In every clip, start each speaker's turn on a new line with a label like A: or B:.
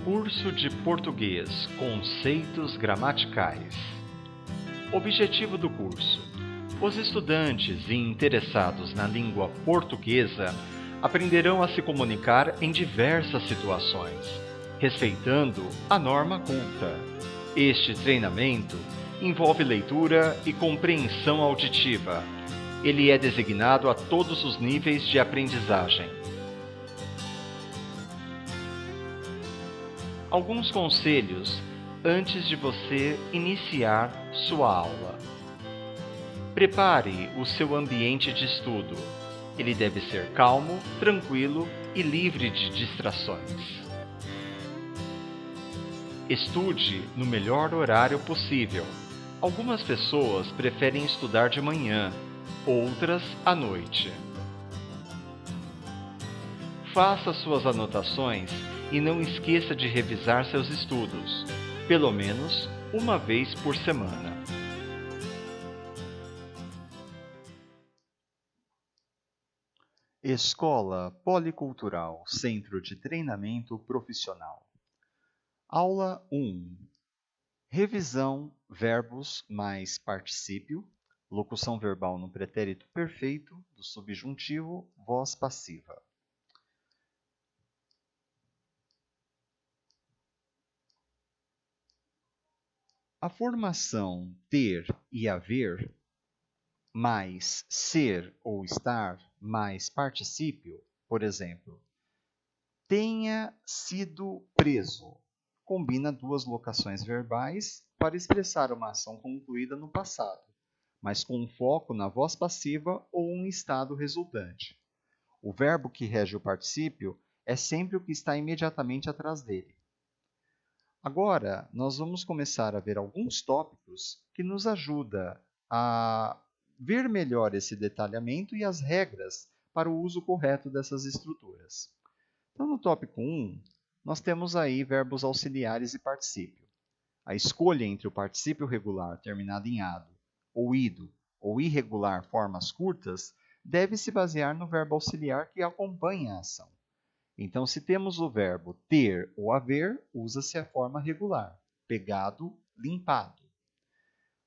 A: Curso de Português, Conceitos Gramaticais. Objetivo do curso: os estudantes e interessados na língua portuguesa aprenderão a se comunicar em diversas situações, respeitando a norma culta. Este treinamento envolve leitura e compreensão auditiva. Ele é designado a todos os níveis de aprendizagem. Alguns conselhos antes de você iniciar sua aula. Prepare o seu ambiente de estudo. Ele deve ser calmo, tranquilo e livre de distrações. Estude no melhor horário possível. Algumas pessoas preferem estudar de manhã, outras à noite. Faça suas anotações e não esqueça de revisar seus estudos, pelo menos uma vez por semana. Escola Policultural, Centro de Treinamento Profissional. Aula 1. Revisão, verbos mais particípio, locução verbal no pretérito perfeito, do subjuntivo, voz passiva. A formação ter e haver, mais ser ou estar, mais particípio, por exemplo, tenha sido preso, combina duas locações verbais para expressar uma ação concluída no passado, mas com foco na voz passiva ou um estado resultante. O verbo que rege o particípio é sempre o que está imediatamente atrás dele. Agora, nós vamos começar a ver alguns tópicos que nos ajudam a ver melhor esse detalhamento e as regras para o uso correto dessas estruturas. Então, no tópico 1, nós temos aí verbos auxiliares e particípio. A escolha entre o particípio regular terminado em ado, ou ido, ou irregular formas curtas, deve se basear no verbo auxiliar que acompanha a ação. Então, se temos o verbo ter ou haver, usa-se a forma regular, pegado, limpado.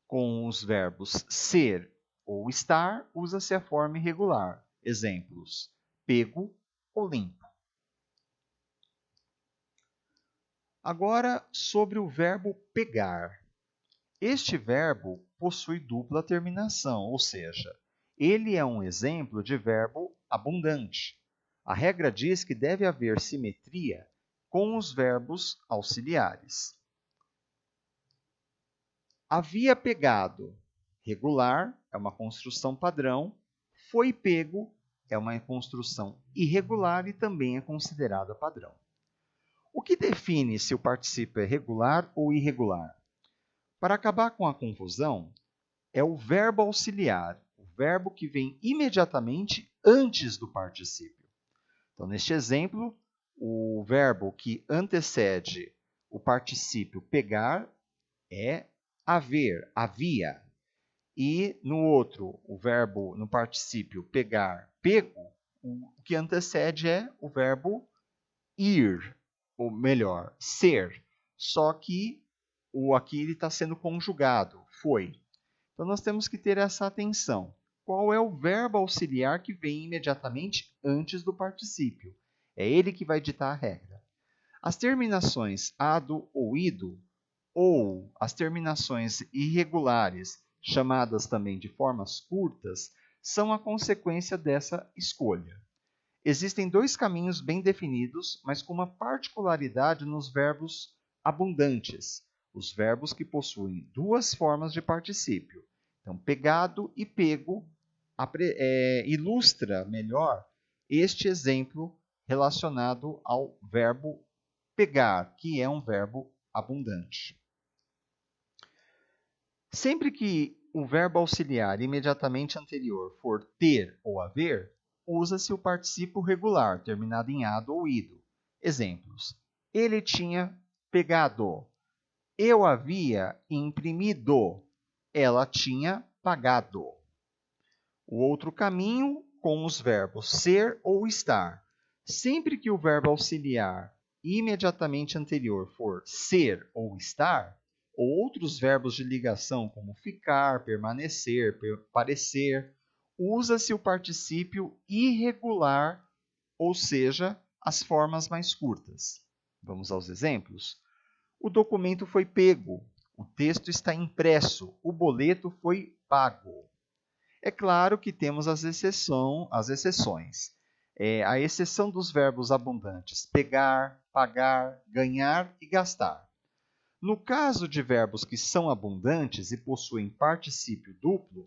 A: Com os verbos ser ou estar, usa-se a forma irregular. Exemplos: pego ou limpo. Agora, sobre o verbo pegar. Este verbo possui dupla terminação, ou seja, ele é um exemplo de verbo abundante. A regra diz que deve haver simetria com os verbos auxiliares. Havia pegado, regular, é uma construção padrão. Foi pego, é uma construção irregular e também é considerada padrão. O que define se o particípio é regular ou irregular? Para acabar com a confusão, é o verbo auxiliar, o verbo que vem imediatamente antes do particípio. Então, neste exemplo, o verbo que antecede o particípio pegar é haver, havia. E no outro, o verbo no particípio pegar, pego, o que antecede é o verbo ir, ou melhor, ser. Só que o aqui ele está sendo conjugado, foi. Então, nós temos que ter essa atenção. Qual é o verbo auxiliar que vem imediatamente antes do particípio? É ele que vai ditar a regra. As terminações ado ou ido, ou as terminações irregulares, chamadas também de formas curtas, são a consequência dessa escolha. Existem dois caminhos bem definidos, mas com uma particularidade nos verbos abundantes, os verbos que possuem duas formas de particípio. Então, pegado e pego ilustra melhor este exemplo relacionado ao verbo pegar, que é um verbo abundante. Sempre que o verbo auxiliar imediatamente anterior for ter ou haver, usa-se o particípio regular, terminado em ado ou ido. Exemplos. Ele tinha pegado. Eu havia imprimido. Ela tinha pagado. O outro caminho com os verbos ser ou estar. Sempre que o verbo auxiliar imediatamente anterior for ser ou estar, ou outros verbos de ligação como ficar, permanecer, parecer, usa-se o particípio irregular, ou seja, as formas mais curtas. Vamos aos exemplos? O documento foi pego, o texto está impresso, o boleto foi pago. É claro que temos as exceções. A exceção dos verbos abundantes pegar, pagar, ganhar e gastar. No caso de verbos que são abundantes e possuem particípio duplo,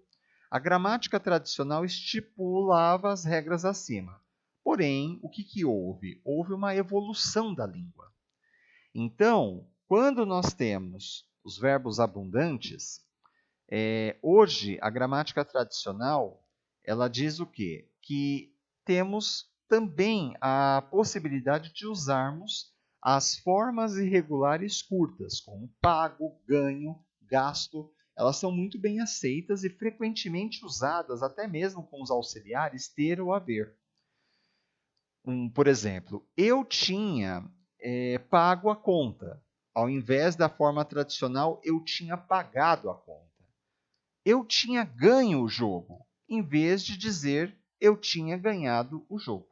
A: a gramática tradicional estipulava as regras acima. Porém, o que houve? Houve uma evolução da língua. Então, quando nós temos os verbos abundantes, hoje a gramática tradicional ela diz o quê? Que temos também a possibilidade de usarmos as formas irregulares curtas, como pago, ganho, gasto. Elas são muito bem aceitas e frequentemente usadas, até mesmo com os auxiliares ter ou haver. Por exemplo, eu tinha pago a conta. Ao invés da forma tradicional, eu tinha pagado a conta. Eu tinha ganho o jogo, em vez de dizer eu tinha ganhado o jogo.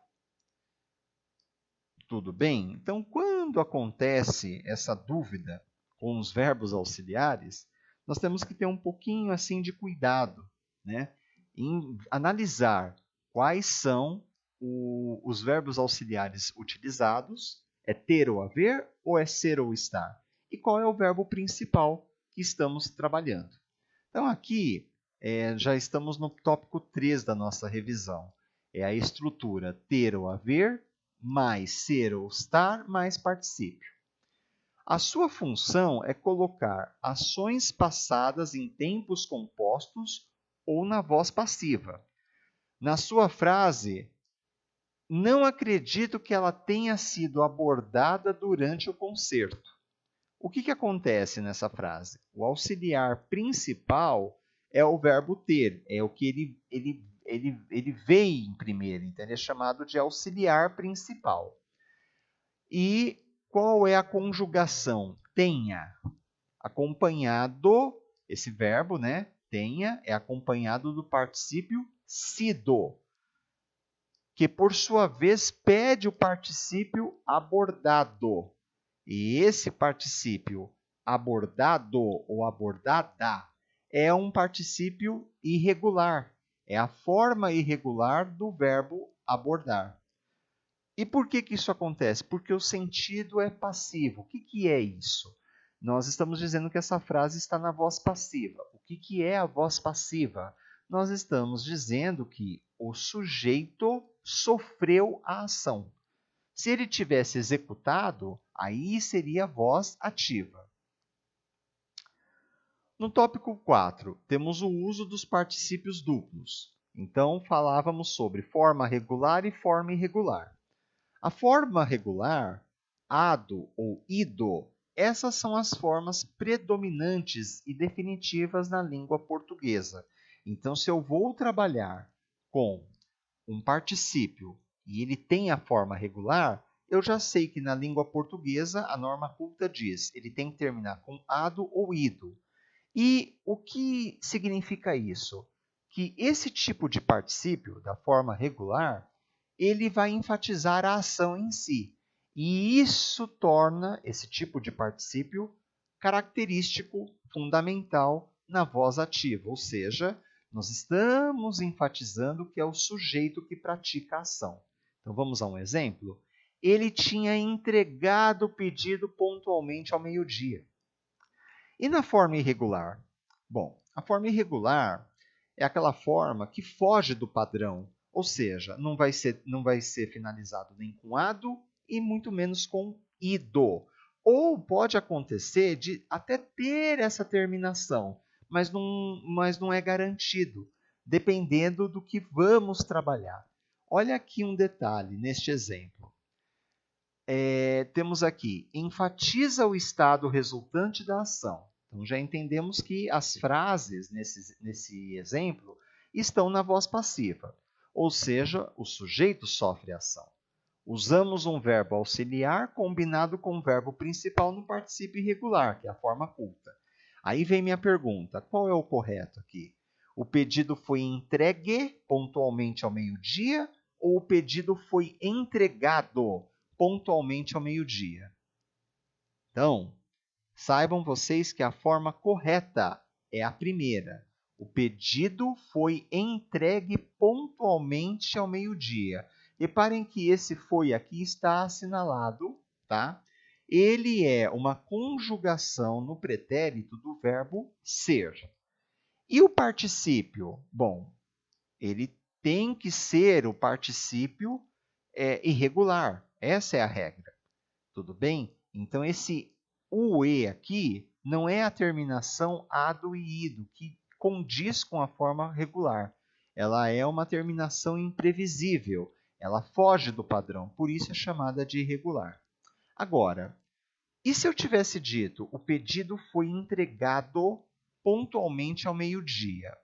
A: Tudo bem? Então, quando acontece essa dúvida com os verbos auxiliares, nós temos que ter um pouquinho assim de cuidado, né? Em analisar quais são os verbos auxiliares utilizados, é ter ou haver ou é ser ou estar? E qual é o verbo principal que estamos trabalhando? Então, aqui já estamos no tópico 3 da nossa revisão. É a estrutura ter ou haver, mais ser ou estar, mais particípio. A sua função é colocar ações passadas em tempos compostos ou na voz passiva. Na sua frase, não acredito que ela tenha sido abordada durante o concerto. O que acontece nessa frase? O auxiliar principal é o verbo ter, é o que ele vem primeiro, então ele é chamado de auxiliar principal. E qual é a conjugação? Tenha. Acompanhado, esse verbo, né? Tenha, é acompanhado do particípio sido, que por sua vez pede o particípio abordado. E esse particípio abordado ou abordada é um particípio irregular. É a forma irregular do verbo abordar. E por que isso acontece? Porque o sentido é passivo. O que é isso? Nós estamos dizendo que essa frase está na voz passiva. O que é a voz passiva? Nós estamos dizendo que o sujeito sofreu a ação. Se ele tivesse executado, aí seria a voz ativa. No tópico 4, temos o uso dos particípios duplos. Então, falávamos sobre forma regular e forma irregular. A forma regular, ado ou ido, essas são as formas predominantes e definitivas na língua portuguesa. Então, se eu vou trabalhar com um particípio e ele tem a forma regular, eu já sei que na língua portuguesa a norma culta diz ele tem que terminar com ado ou ido. E o que significa isso? Que esse tipo de particípio, da forma regular, ele vai enfatizar a ação em si. E isso torna esse tipo de particípio característico, fundamental na voz ativa, ou seja, nós estamos enfatizando que é o sujeito que pratica a ação. Então vamos a um exemplo? Ele tinha entregado o pedido pontualmente ao meio-dia. E na forma irregular? Bom, a forma irregular é aquela forma que foge do padrão, ou seja, não vai ser finalizado nem com ado e muito menos com ido. Ou pode acontecer de até ter essa terminação, mas não é garantido, dependendo do que vamos trabalhar. Olha aqui um detalhe neste exemplo. Temos aqui, enfatiza o estado resultante da ação. Então, já entendemos que as frases nesse exemplo estão na voz passiva, ou seja, o sujeito sofre a ação. Usamos um verbo auxiliar combinado com o verbo principal no particípio irregular, que é a forma culta. Aí vem minha pergunta, qual é o correto aqui? O pedido foi entregue pontualmente ao meio-dia ou o pedido foi entregado pontualmente ao meio-dia? Então, saibam vocês que a forma correta é a primeira. O pedido foi entregue pontualmente ao meio-dia. Reparem que esse foi aqui está assinalado, tá? Ele é uma conjugação no pretérito do verbo ser. E o particípio? Bom, ele tem que ser o particípio irregular. Essa é a regra. Tudo bem? Então, esse UE aqui não é a terminação ado e ido, que condiz com a forma regular. Ela é uma terminação imprevisível. Ela foge do padrão, por isso é chamada de irregular. Agora, e se eu tivesse dito o pedido foi entregado pontualmente ao meio-dia?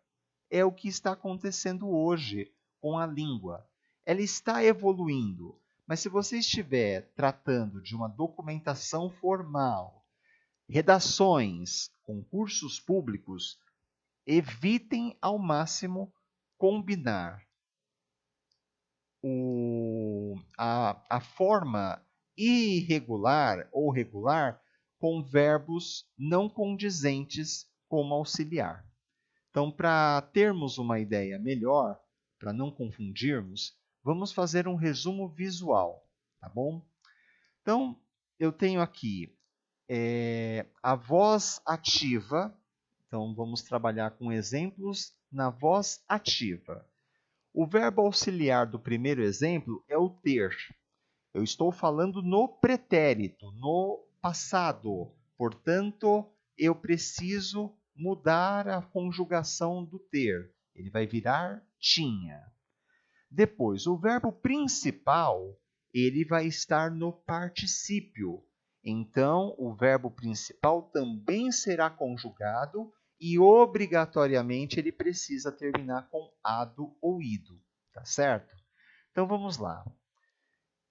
A: É o que está acontecendo hoje com a língua. Ela está evoluindo, mas se você estiver tratando de uma documentação formal, redações, concursos públicos, evitem ao máximo combinar a forma irregular ou regular com verbos não condizentes como auxiliar. Então, para termos uma ideia melhor, para não confundirmos, vamos fazer um resumo visual, tá bom? Então, eu tenho aqui a voz ativa. Então, vamos trabalhar com exemplos na voz ativa. O verbo auxiliar do primeiro exemplo é o ter. Eu estou falando no pretérito, no passado. Portanto, eu preciso mudar a conjugação do ter. Ele vai virar tinha. Depois, o verbo principal, ele vai estar no particípio. Então, o verbo principal também será conjugado e, obrigatoriamente, ele precisa terminar com ado ou ido. Tá certo? Então, vamos lá.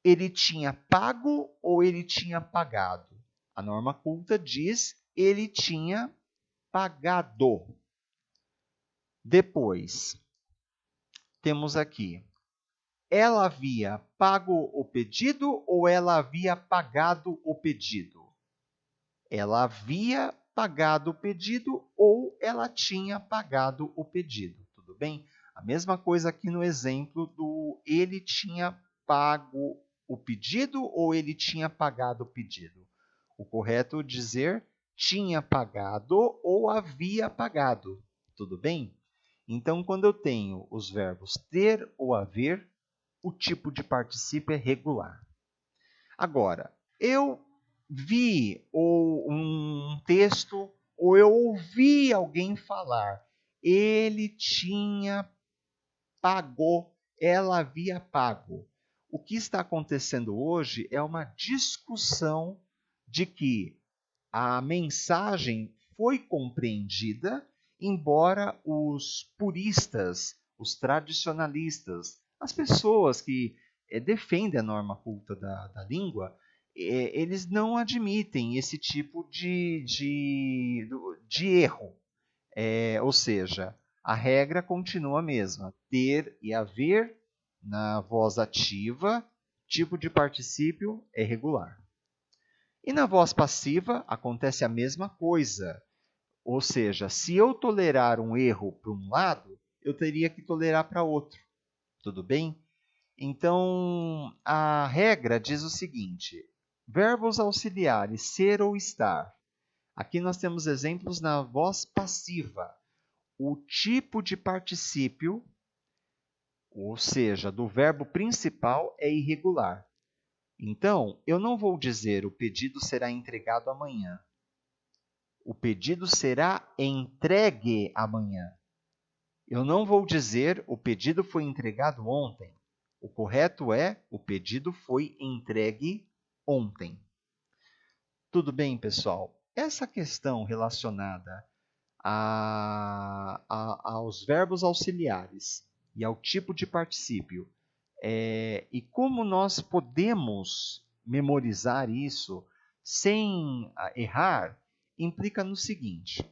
A: Ele tinha pago ou ele tinha pagado? A norma culta diz ele tinha pagado. Depois, temos aqui, ela havia pago o pedido ou ela havia pagado o pedido? Ela havia pagado o pedido ou ela tinha pagado o pedido, tudo bem? A mesma coisa aqui no exemplo do ele tinha pago o pedido ou ele tinha pagado o pedido? O correto é dizer tinha pagado ou havia pagado, tudo bem? Então, quando eu tenho os verbos ter ou haver, o tipo de particípio é regular. Agora, eu vi um texto ou eu ouvi alguém falar, ele tinha pagou, ela havia pago. O que está acontecendo hoje é uma discussão de que a mensagem foi compreendida, embora os puristas, os tradicionalistas, as pessoas que defendem a norma culta da língua, eles não admitem esse tipo de erro. Ou seja, a regra continua a mesma. Ter e haver na voz ativa, tipo de particípio é regular. E na voz passiva acontece a mesma coisa. Ou seja, se eu tolerar um erro para um lado, eu teria que tolerar para outro. Tudo bem? Então, a regra diz o seguinte: verbos auxiliares ser ou estar. Aqui nós temos exemplos na voz passiva. O tipo de particípio, ou seja, do verbo principal, é irregular. Então, eu não vou dizer o pedido será entregado amanhã. O pedido será entregue amanhã. Eu não vou dizer o pedido foi entregado ontem. O correto é o pedido foi entregue ontem. Tudo bem, pessoal? Essa questão relacionada aos verbos auxiliares e ao tipo de particípio, e como nós podemos memorizar isso sem errar, implica no seguinte: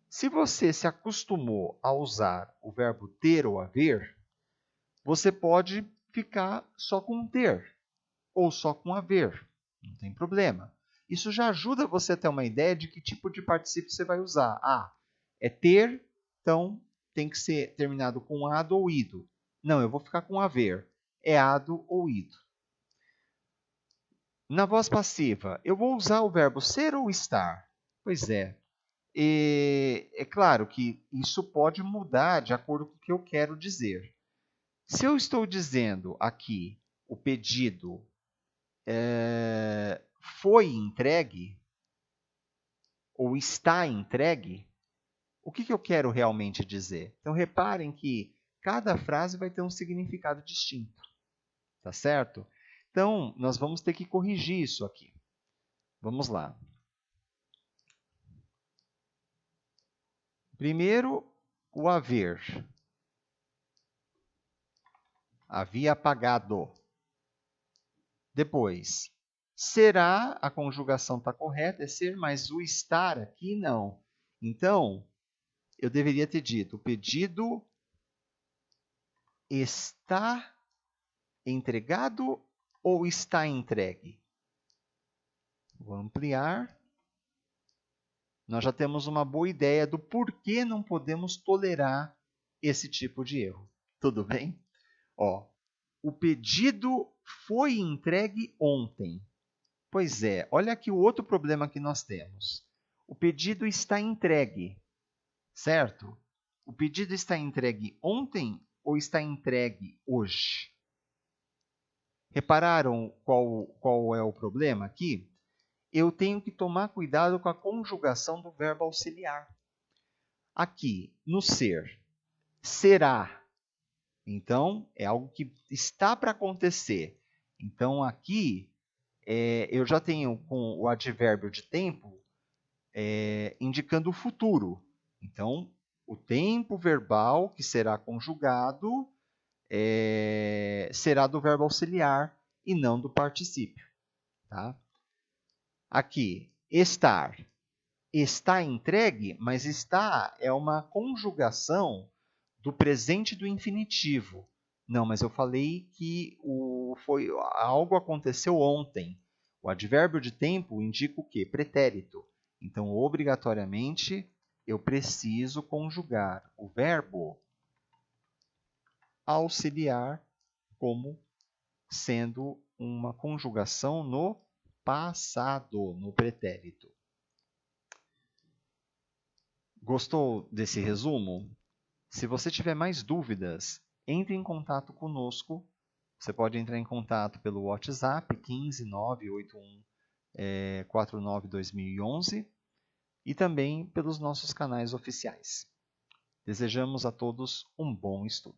A: se você se acostumou a usar o verbo ter ou haver, você pode ficar só com ter ou só com haver, não tem problema. Isso já ajuda você a ter uma ideia de que tipo de particípio você vai usar. É ter, então tem que ser terminado com ado ou ido. Não, eu vou ficar com haver. É ado ou ido. Na voz passiva, eu vou usar o verbo ser ou estar. Pois é. E é claro que isso pode mudar de acordo com o que eu quero dizer. Se eu estou dizendo aqui o pedido foi entregue ou está entregue, o que eu quero realmente dizer? Então, reparem que cada frase vai ter um significado distinto, tá certo? Então, nós vamos ter que corrigir isso aqui. Vamos lá. Primeiro, o haver. Havia pagado. Depois, será, a conjugação está correta, é ser, mas o estar aqui não. Então, eu deveria ter dito, o pedido está entregado ou está entregue? Vou ampliar. Nós já temos uma boa ideia do porquê não podemos tolerar esse tipo de erro. Tudo bem? O pedido foi entregue ontem. Pois é, olha aqui o outro problema que nós temos. O pedido está entregue, certo? O pedido está entregue ontem ou está entregue hoje? Repararam qual é o problema aqui? Eu tenho que tomar cuidado com a conjugação do verbo auxiliar. Aqui, no ser, será. Então, é algo que está para acontecer. Então, aqui, eu já tenho com o advérbio de tempo indicando o futuro. Então, o tempo verbal que será conjugado será do verbo auxiliar e não do particípio. Tá? Aqui, estar. Está entregue, mas está é uma conjugação do presente do infinitivo. Não, mas eu falei que algo aconteceu ontem. O advérbio de tempo indica o quê? Pretérito. Então, obrigatoriamente, eu preciso conjugar o verbo auxiliar como sendo uma conjugação no passado, no pretérito. Gostou desse resumo? Se você tiver mais dúvidas, entre em contato conosco. Você pode entrar em contato pelo WhatsApp 15 981 49 2011 e também pelos nossos canais oficiais. Desejamos a todos um bom estudo.